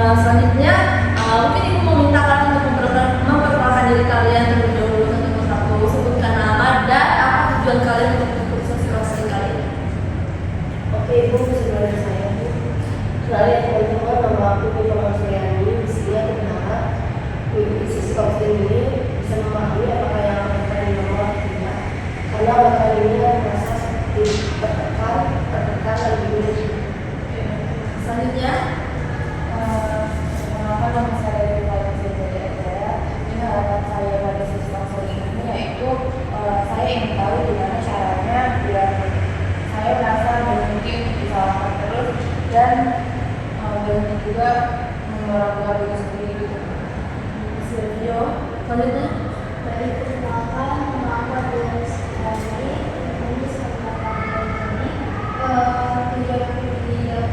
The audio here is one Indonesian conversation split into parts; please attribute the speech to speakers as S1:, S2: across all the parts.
S1: Selanjutnya mungkin ibu mau minta kalian untuk memperkenalkan diri kalian terlebih dahulu satu persatu, sebutkan nama dan apa tujuan kalian untuk ikut sesi konseling kali ini.
S2: Oke ibu, sebenarnya saya kenalin teman-teman, nama aku Nikola Suryani. Mestinya berharap mengikuti sesi konseling ini bisa memahami apakah yang akan kalian nomor tidak, karena bakal ini merasa seperti tertekan dan bingung.
S1: Selanjutnya
S3: nama saya Nikola Suryani. Ini harapan saya pada sesi konseling ini yaitu saya ingin tahu gimana caranya biar saya merasa mungkin disalahkan terus dan juga melakukan diri sendiri.
S1: Silvio. Selanjutnya
S4: Baik, perkenalkan, nama aku adalah Sri. Ini kesempatan ini tujuan aku di dalam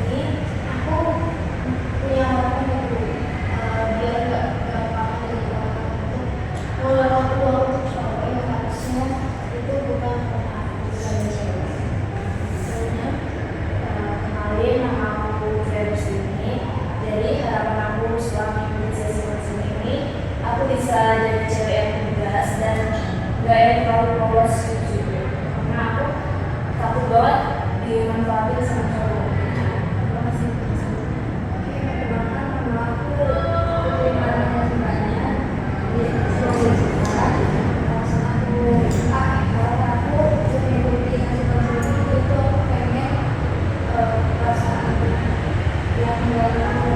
S4: ini, aku punya harapan itu biar nggak gampang dari orang untuk mengelola uang untuk shopping yang harusnya itu bukan karena aku saja.
S1: selanjutnya
S4: Kenalin, nama aku Ferus ini. Jadi harapan aku selama mengikuti sesi konseling ini, aku bisa jadi cewek yang tegas dan gak yang terlalu polos juga. Karena aku takut banget dimanfaatin sama cowok. Terima kasih. Oke, perkenalkan, nama aku Putri Marina Sumbanya. Jadi harapan aku untuk mengikuti sesi konseling itu aku pengen perasaan yang dalam aku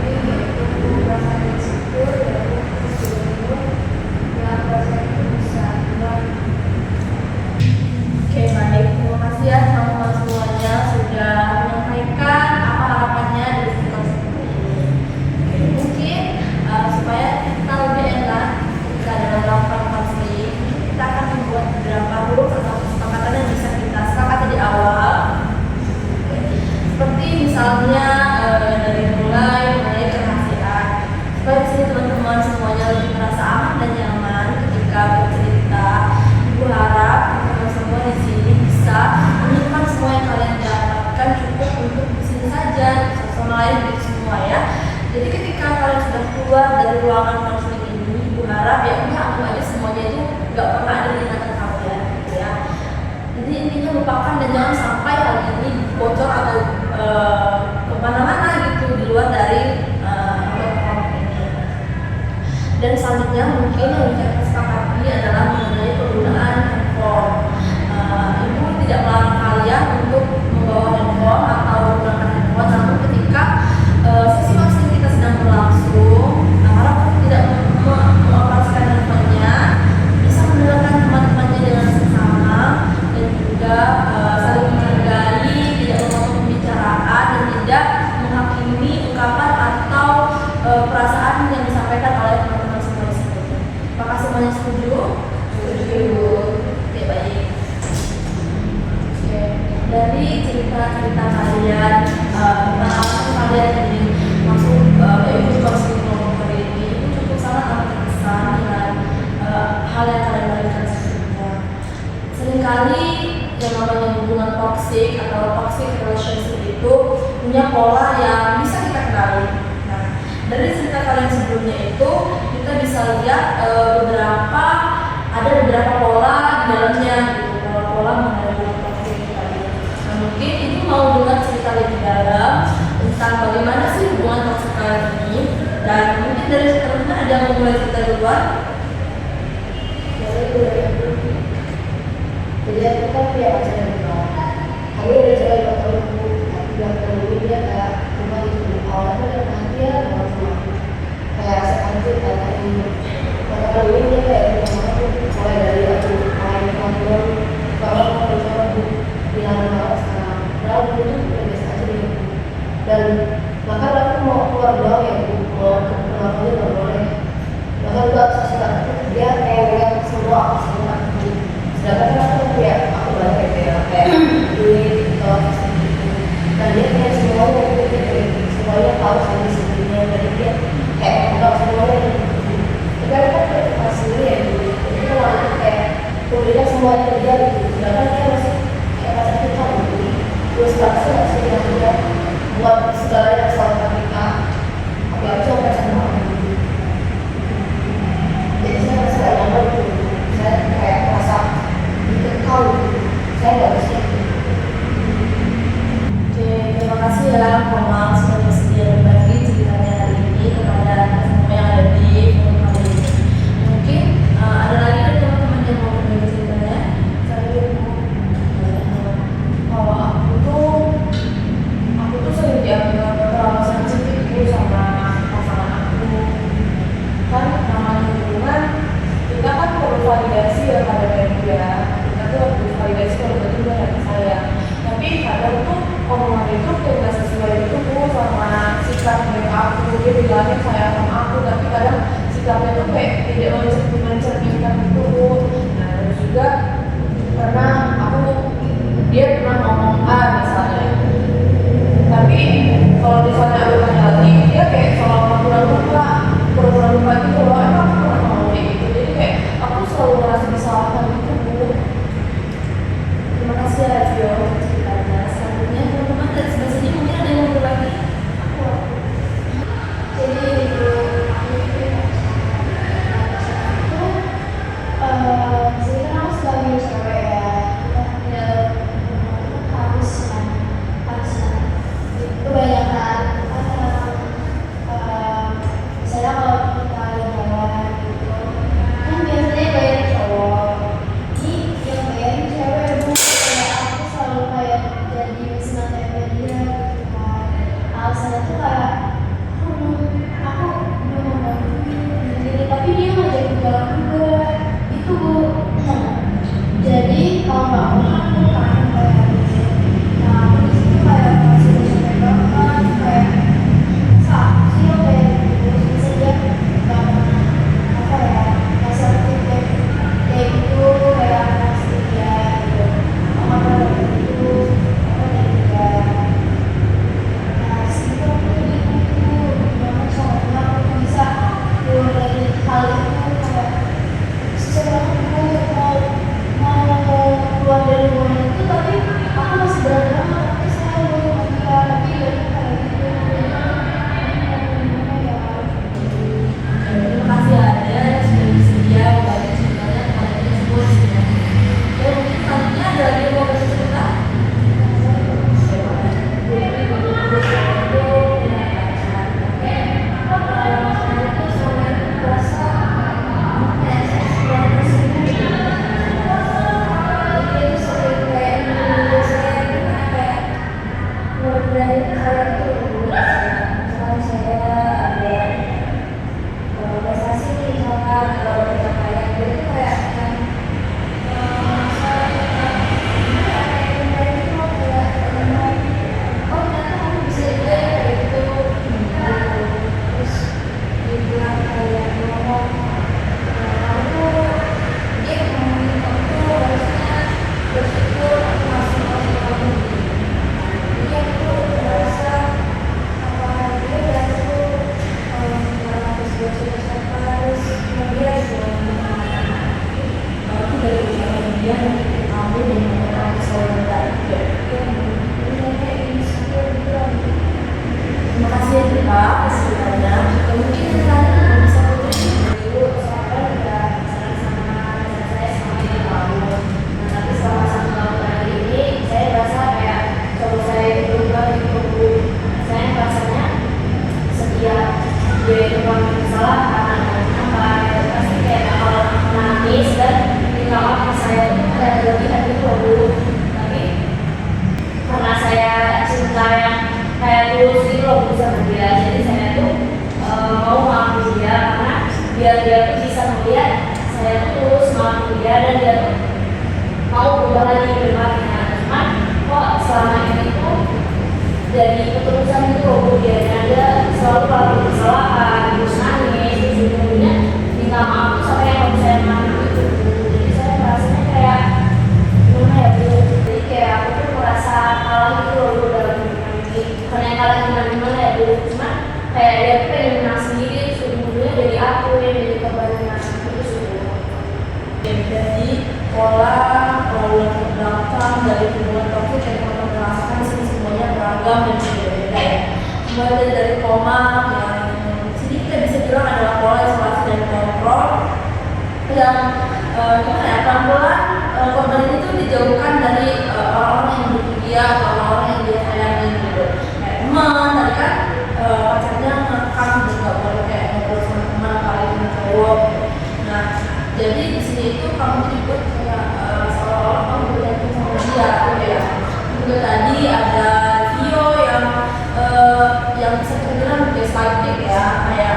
S4: ini yaitu perasaan bersyukur dan bersyukur yang perasaan itu bisa hilang.
S1: Oke, baik. Terima kasih ya teman-teman semuanya sudah menyampaikan apa harapannya dari sesi konseling ini. Oke, mungkin supaya kita lebih enak ketika dalam melakukan konseling, kita akan membuat beberapa rules atau kesepakatan yang bisa kita sepakati di awal. Oke. Seperti misalnya dari mulai mengenai kerahasiaan. Supaya di sini teman-teman semuanya lebih merasa aman dan nyaman ketika bercerita. Ibu harap teman-teman semua di sini bisa menyimpan semua yang kalian dapatkan cukup untuk di sini saja, sama lain gitu semua ya. Jadi ketika kalian sudah keluar dari ruangan konseling ini, ibu harap ya udah anggap aja semuanya itu nggak pernah ada di ingatan kalian gitu ya. Jadi intinya lupakan dan jangan sampai hal ini bocor atau kemana-mana gitu di luar dari kelompok ini. Dan selanjutnya mungkin yang bisa kita sepakati adalah mengenai penggunaan handphone. Ibu tidak melarang kalian untuk membawa handphone atau menggunakan handphone, namun ketika sesi konseling kita sedang berlangsung, harap tidak mengoperasikan handphonenya, bisa mendengarkan teman-temannya dengan seksama dan juga saling menghargai, tidak memotong pembicaraan dan tidak menghakimi ungkapan atau perasaan yang disampaikan oleh teman-teman semua di sini. Apakah semuanya setuju? Setuju. Oke, baik. Oke, dari cerita-cerita kalian, pengalaman kalian ini masuk ikut konseling kelompok hari ini, itu cukup sangat amat terkesan dengan hal yang kalian lakukan sebelumnya. Seringkali yang namanya hubungan toxic atau toxic relationship itu punya pola yang bisa kita kenali. Nah, dari cerita kalian sebelumnya itu kita bisa lihat ada beberapa pola di dalamnya gitu, pola-pola mengenai hubungan toxic tadi. Nah, mungkin ibu mau dengar cerita lebih dalam tentang bagaimana sih hubungan toxic kalian ini, dan mungkin dari teman-teman ada yang mau mulai cerita duluan.
S2: Jadi aku kan punya pacar yang kenal. Kami udah coba 2 tahun dulu, tapi belakangan ini dia kayak cuma gitu. Awalnya dia perhatian banget sama aku, kayak sekanjut kayak ini. Belakangan ini dia kayak mulai dari aku main ngobrol, kalau mau coba bilang banget sekarang. Padahal dulu tuh udah biasa aja gitu. Dan bahkan aku mau keluar doang ya, mau keluar aja nggak boleh. Bahkan gak susah, dia kayak semua aku. Sedangkan aku kayak aku banyak kayak duit atau gitu. Dan dia kayak semuanya semuanya tahu sama sendirinya, dan dia kayak enggak semuanya gitu. Tapi kan pas sendiri ya gitu. Jadi kalau kayak kuliah semuanya dia gitu. Sedangkan dia masih kayak masa kita gitu. Terus pasti nggak sih yang dia buat segalanya soal ketika
S3: bilangnya sayang sama aku, tapi kadang sikapnya tuh kayak tidak mencerminkan itu. Nah terus juga karena dia pernah ngomong A misalnya, tapi kalau misalnya aku tanya lagi dia kayak seolah pura-pura lupa gitu loh, emang aku pernah ngomong kayak gitu. Jadi kayak aku selalu merasa disalahkan gitu Bu.
S1: Terima kasih ya Rio ceritanya. Selanjutnya teman-teman dari sebelah sini mungkin ada yang mau berbagi.
S4: Jadi itu aku itu jadi kan aku sebagai cewek ya harus kebanyakan misalnya kalau kita jalan gitu kan biasanya bayar cowok, ini yang bayarin cewek Bu. Kayak aku selalu kayak jadi wisma dia gitu kan. Alasannya tuh kayak aku belum membantu diri, tapi dia ngajakin jalan juga itu Bu. Jadi kalau nggak mau aku kan kayak nah aku di situ kayak masih capek banget, kayak saat sih lo kayak gitu bisa dia nggak pernah apa ya ngasih feedback kayak gitu, kayak ngasih dia gitu apa kayak gitu apa kayak dia. Nah situ aku gitu gimana caranya aku bisa keluar dari hal itu, kayak susah banget Bu mau keluar dari rumah itu, tapi aku masih berani banget tapi saya belum dia, tapi dari kayak gitu gimana ya.
S1: Terima kasih ada sudah bersedia berbagi ceritanya kepada kita semua di sini. Dan mungkin selanjutnya ada lagi yang mau bercerita. Terima kasih ya Kak atas ceritanya. Mungkin selanjutnya bisa Putri.
S4: Dulu saya udah sama saya selama 3 tahun. Nah tapi selama 1 tahun terakhir ini saya merasa kayak kalau saya berubah gitu Bu. Saya rasanya setiap dia itu melakukan kesalahan apa pasti kayak bakal nangis dan minta maaf ke saya itu kayak berlebihan gitu Bu. Tapi karena saya cinta yang kayak tulus gitu loh bisa dia, jadi saya tuh mau maafin dia karena biar dia tuh bisa melihat saya tuh tulus maafin dia dan dia tuh mau berubah lagi ke depannya. Cuman kok selama ini tuh jadi keterusan gitu loh Bu, dia ada selalu melakukan kesalahan terus nangis terus ujung-ujungnya minta maaf tuh sampai yang bisa saya maafin gitu Bu. Jadi saya rasanya kayak gimana ya Bu, jadi kayak aku tuh merasa kalah gitu loh Bu dalam bukan yang kalah gimana ya Bu, cuma kayak dia tuh pengen menang sendiri terus ujung-ujungnya jadi aku yang jadi korbannya gitu sih Bu.
S1: Jadi pola ke belakang dari hubungan toksik yang teman-teman rasakan di sini semuanya beragam dan berbeda ya. Mulai dari koma yang sini kita bisa bilang adalah pola isolasi dan kontrol yang gimana ya, pelan-pelan korban ini tuh dijauhkan dari orang-orang yang mendukung dia atau orang-orang yang dia sayangi gitu. Kayak teman tadi kan pacarnya ngekang gitu, nggak boleh kayak ngobrol sama teman apalagi sama cowok. Nah jadi di sini itu kamu juga kayak seolah-olah kamu bergantung sama dia gitu ya. Juga tadi ada Vio yang bisa kita bilang gaslighting ya, kayak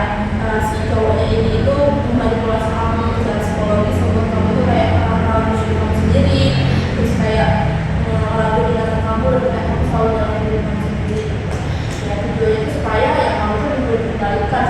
S1: si cowoknya ini itu memanipulasi kamu secara psikologis membuat kamu tuh kayak orang-orang diri kamu sendiri, terus kayak meragu dengan kamu dan kayak kamu selalu dalam diri kamu sendiri. Ya tujuannya itu supaya ya kamu tuh dikendalikan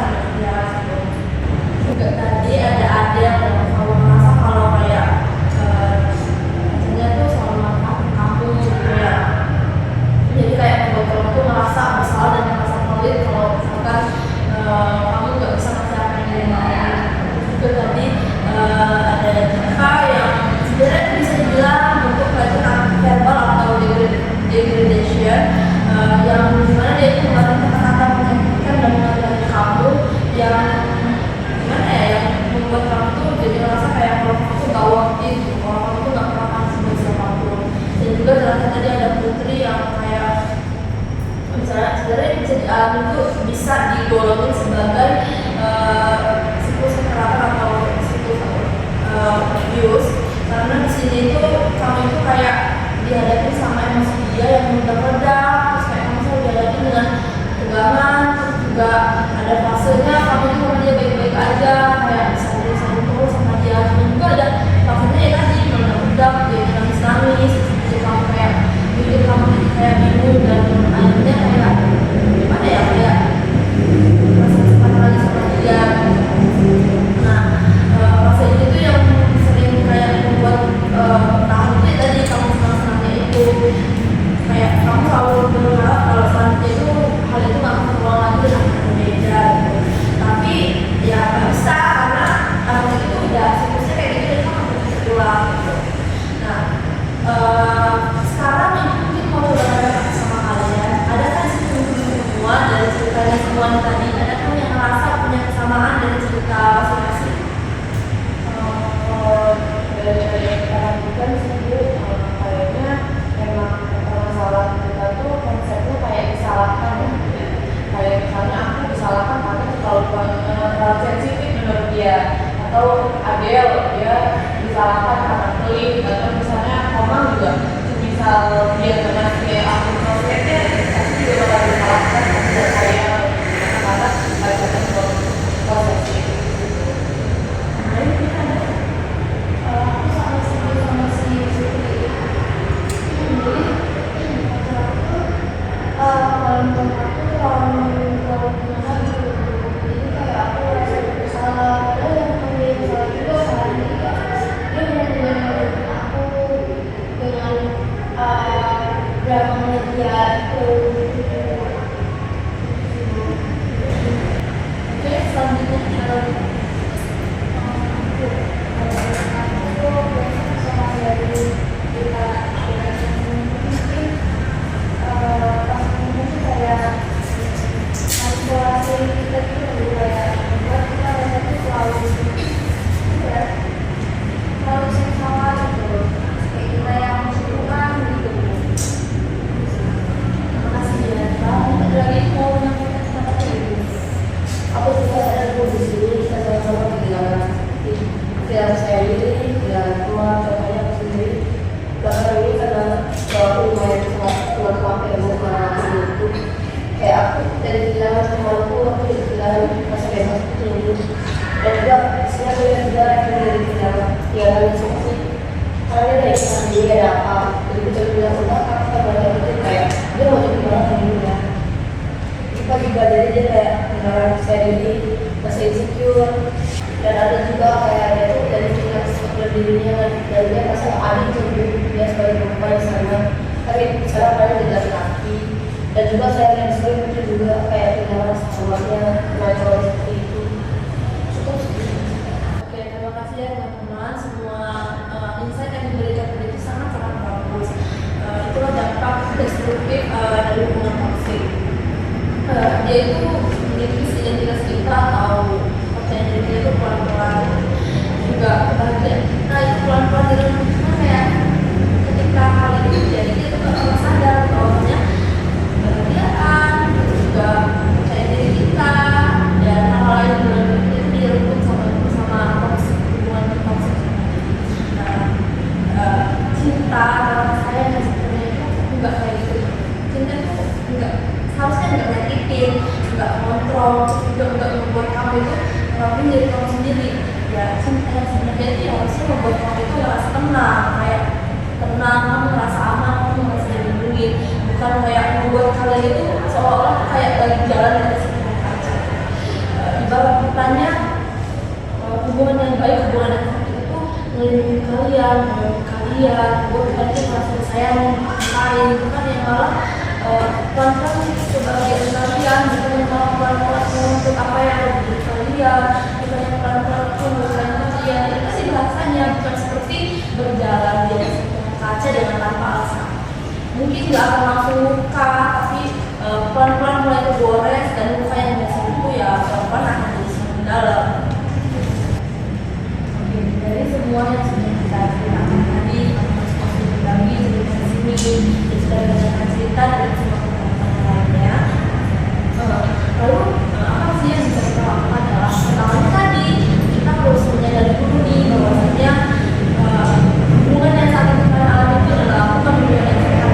S3: atau Adele dia disalahkan karena pelit, atau misalnya Komang juga misal dia dengan kayak akun sosmednya pasti juga bakal disalahkan kepada saya karena bacakan posesif.
S1: Nah, ini ada aku sama si Sutri. Kalau menurut aku kalau gimana gitu, jadi kayak aku rasa bersalah, padahal yang menjadi salah juga salah dia. Dia benar-benar aku dengan dramanya dia itu. Oke, selanjutnya kita sama dari kita mungkin pas mungkin kayak manipulasi kita itu lebih kayak membuat kita rasa itu selalu ya selalu salah gitu, kayak kita yang menentukan gitu. Terima kasih ya. Ada lagi mau menyampaikan pendapat ibu?
S2: Aku juga sadar bu di sini kita sama-sama kehilangan pikiran saya ini, kehilangan teman, contohnya aku sendiri. Belakangan ini karena aku lumayan keluar kemarin ilmu karena aku itu kayak aku dari kehilangan temanku, aku jadi kehilangan rasa bebas itu. Dan juga saya melihat juga yang dari kehilangan seperti karena dia dari kehilangan diri ada apa, jadi kita bilang udah kita belajar itu kayak dia mau jadi banget dari dunia. Kita juga jadi dia kayak kehilangan saya diri, rasa insecure, dan ada juga kayak dia tuh dari kehilangan seperti dirinya dan dia merasa adil tuh dia sebagai perempuan di sana, tapi sekarang kalian tidak laki. Dan juga saya lihat sebagai putri juga kayak kehilangan semuanya cowok seperti itu. Cukup seperti itu.
S1: Oke, terima kasih ya teman-teman. Semua insight yang diberikan tadi itu sangat-sangat bagus. Itulah dampak destruktif dari hubungan toksik. Dia itu menipis identitas kita atau percaya diri kita itu pelan-pelan juga kebahagiaan kita itu pelan-pelan dalam kayak ketika hal itu terjadi kita tuh nggak sadar bahwasanya kebahagiaan juga percaya diri kita dan hal lain dalam hidup kita itu direnggut sama toksik, hubungan toksik. Cinta dalam saya dan sebenarnya itu enggak kayak gitu. Cinta itu enggak harusnya enggak nyakitin, enggak kontrol, juga enggak membuat kamu itu ngelakuin diri kamu sendiri. Ya cinta yang sebenarnya itu harusnya membuat kamu itu merasa tenang, kayak tenang, kamu merasa aman, kamu merasa dilindungi, bukan kayak membuat kalian itu seolah-olah kayak lagi jalan di atas kaca. Ibarat katanya hubungan yang baik, hubungan yang baik itu melindungi kalian, buat kalian itu merasa sayang, mencintai, bukan yang malah pelan-pelan kebahagiaan kalian, bukan yang malah pelan-pelan menuntut apa yang ada di kalian, bukan yang pelan-pelan memberikan kalian. Itu sih bahasanya bukan seperti berjalan di atas kaca dengan tanpa alasan. Mungkin nggak akan langsung luka, tapi pelan-pelan mulai kegores dan luka yang biasa itu ya pelan-pelan akan jadi semakin dalam. Oke, dari semua yang sudah kita ceritakan tadi, masih berbagi cerita di sini, dan sudah mendengarkan cerita dari semua teman-teman lainnya. Lalu apa sih yang bisa kita lakukan adalah pertama tadi kita harus menyadari dulu nih bahwasanya hubungan yang saat ini kita alami itu adalah bukan hubungan yang sehat.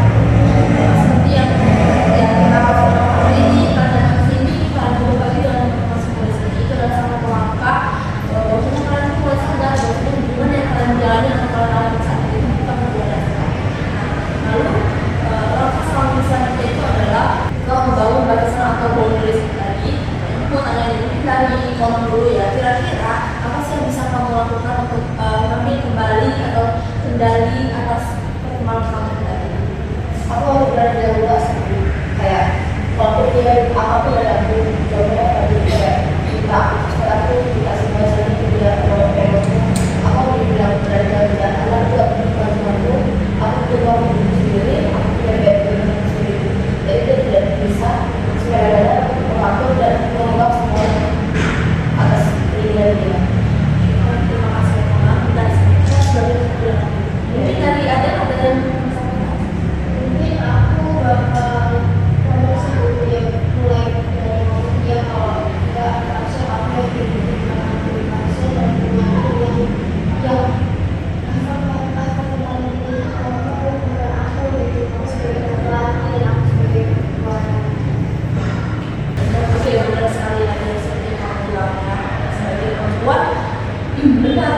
S1: benar,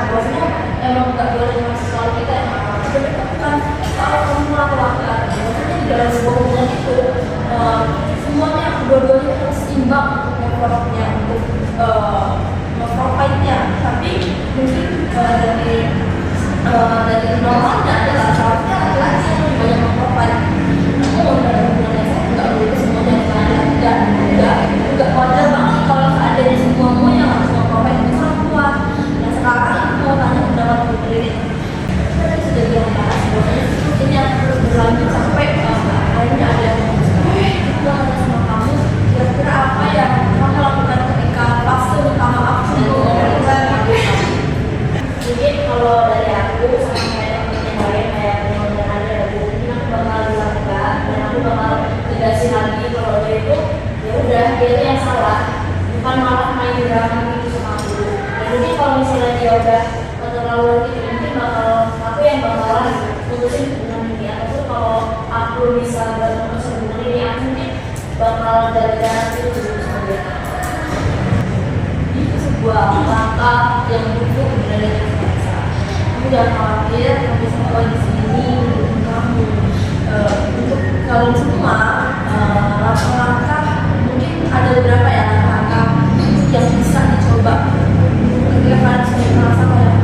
S1: bahwasanya emang nggak boleh masuk soal kita yang sebenarnya bukan soal kamu atau enggak, bahwasanya di dalam sebuah hubungan itu semuanya dua-duanya harus seimbang untuk effortnya, untuk provide-nya. Tapi mungkin dari normalnya adalah seharusnya laki-laki yang lebih banyak memprovide. Namun dalam hubungan yang saya nggak boleh semuanya dan juga wajar banget kalau seandainya semua yang harus memprovide itu perempuan. Nah sekarang aku mau tanya pendapat Putri. Kita tadi sudah bilang bahas bahwasanya ini akan terus berlanjut sampai akhirnya ada yang itu akan sama kamu. Kira-kira apa yang kamu lakukan ketika fase minta maaf untuk
S4: Mungkin kalau dari aku sama kayak yang lain kayak teman-teman ada mungkin aku bakal dilakukan dan aku bakal tegasin lagi kalau dia itu ya udah dia itu yang salah, bukan malah main drama gitu sama aku. Dan mungkin kalau misalnya dia udah keterlaluan gitu mungkin aku yang bakalan putusin hubungan ini, ataupun kalau aku bisa bantu hubungan ini aku mungkin bakal jalan-jalan gitu sama dia.
S1: itu sebuah langkah yang buruk dari bangsa. Kamu jangan khawatir, kami semua di sini mendukung kamu. Untuk kalian semua, langkah-langkah mungkin ada beberapa ya langkah yang bisa dicoba ketika kalian sudah merasa kayak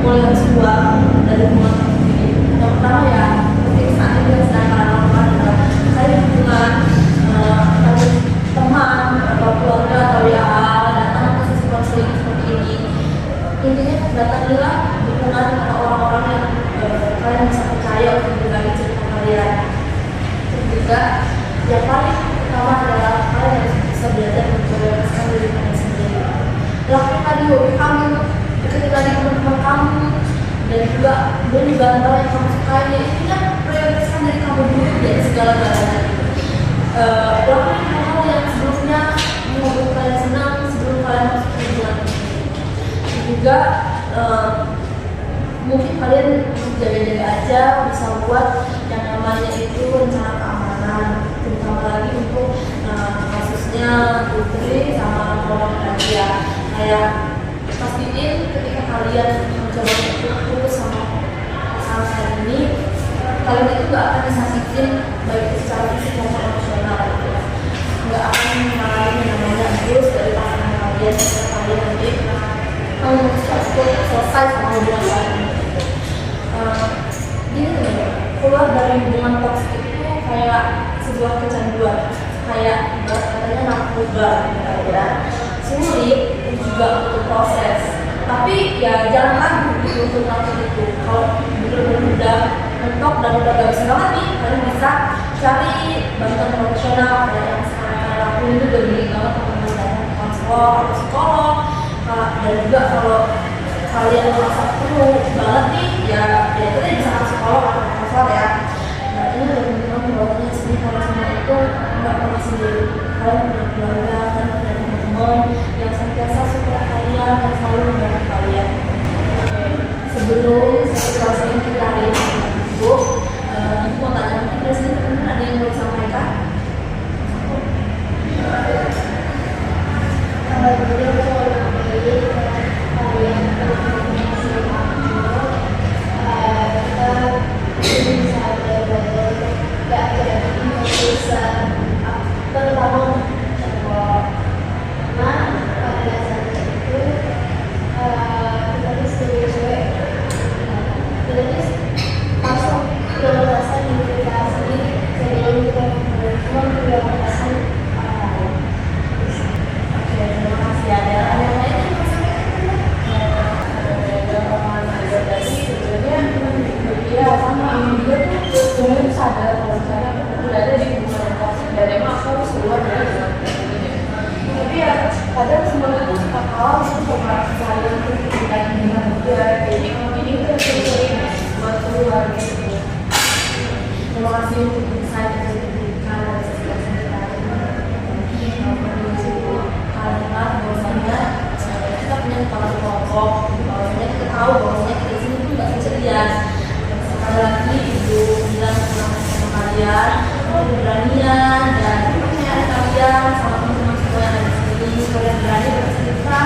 S1: mulai harus keluar dari hubungan ini. Yang pertama ya, ketika saat ini yang sedang kalian lakukan adalah cari hubungan, cari teman atau keluarga atau ya datang ke sesi konseling seperti ini. Intinya datangilah dukungan atau orang-orang yang kalian bisa percaya untuk berbagi cerita kalian. Dan juga yang paling utama adalah kalian harus bisa belajar membebaskan diri kalian sendiri. Lakukan tadi hobi kamu, dekati tadi teman-teman kamu, dan juga beli bantal yang kamu sukai. Intinya prioritaskan diri kamu dulu dari segala-galanya. Lakukan hal-hal yang sebelumnya membuat kalian senang sebelum kalian masuk ke hubungan ini. Juga mungkin kalian jaga-jaga aja bisa buat yang namanya itu rencana keamanan, terutama lagi untuk kasusnya Putri sama orang Nadia. Kayak pastiin ketika kalian mencoba untuk putus sama pasangan ini, kalian itu gak akan disakitin baik secara fisik maupun emosional gitu ya. Gak akan mengalami yang namanya abuse dari pasangan kalian ketika kalian nanti selesai sama hubungan kalian. Gini teman-teman, keluar dari hubungan toksik itu kayak sebuah kecanduan, kayak katanya narkoba gitu ya. Sulit juga untuk proses, tapi ya jangan ragu gitu untuk melakukan itu. Kalau benar-benar udah mentok dan udah gak bisa banget nih, kalian bisa cari bantuan profesional kayak yang sekarang aku ini udah beli banget teman-teman dari konselor atau psikolog. Dan juga kalau kalian merasa perlu banget nih, ya itu tadi bisa ke psikolog atau konselor ya. Nah ini udah teman-teman bahwasanya sini kalian semua itu nggak pernah sendiri. Kalian punya keluarga, kalian punya teman-teman yang senantiasa support kalian dan selalu membantu kalian. Sebelum situasi ini kita hari ini tutup, aku mau tanya mungkin dari sini teman-teman ada yang mau disampaikan?
S3: Kadang semuanya tuh suka kalah sih sama keseharian tuh kita gimana juga. Jadi kalau ini tuh sering buat keluar gitu. Terima kasih untuk insight yang diberikan dari sesi kita ini. Karena bahwasanya kita punya kepala kelompok, bahwasanya kita tahu bahwasanya kita di sini tuh nggak sendirian. Sekali lagi ibu bilang sama kalian, keberanian dan kepercayaan kalian sama teman-teman semua yang ada di sini. Kalian berani bercerita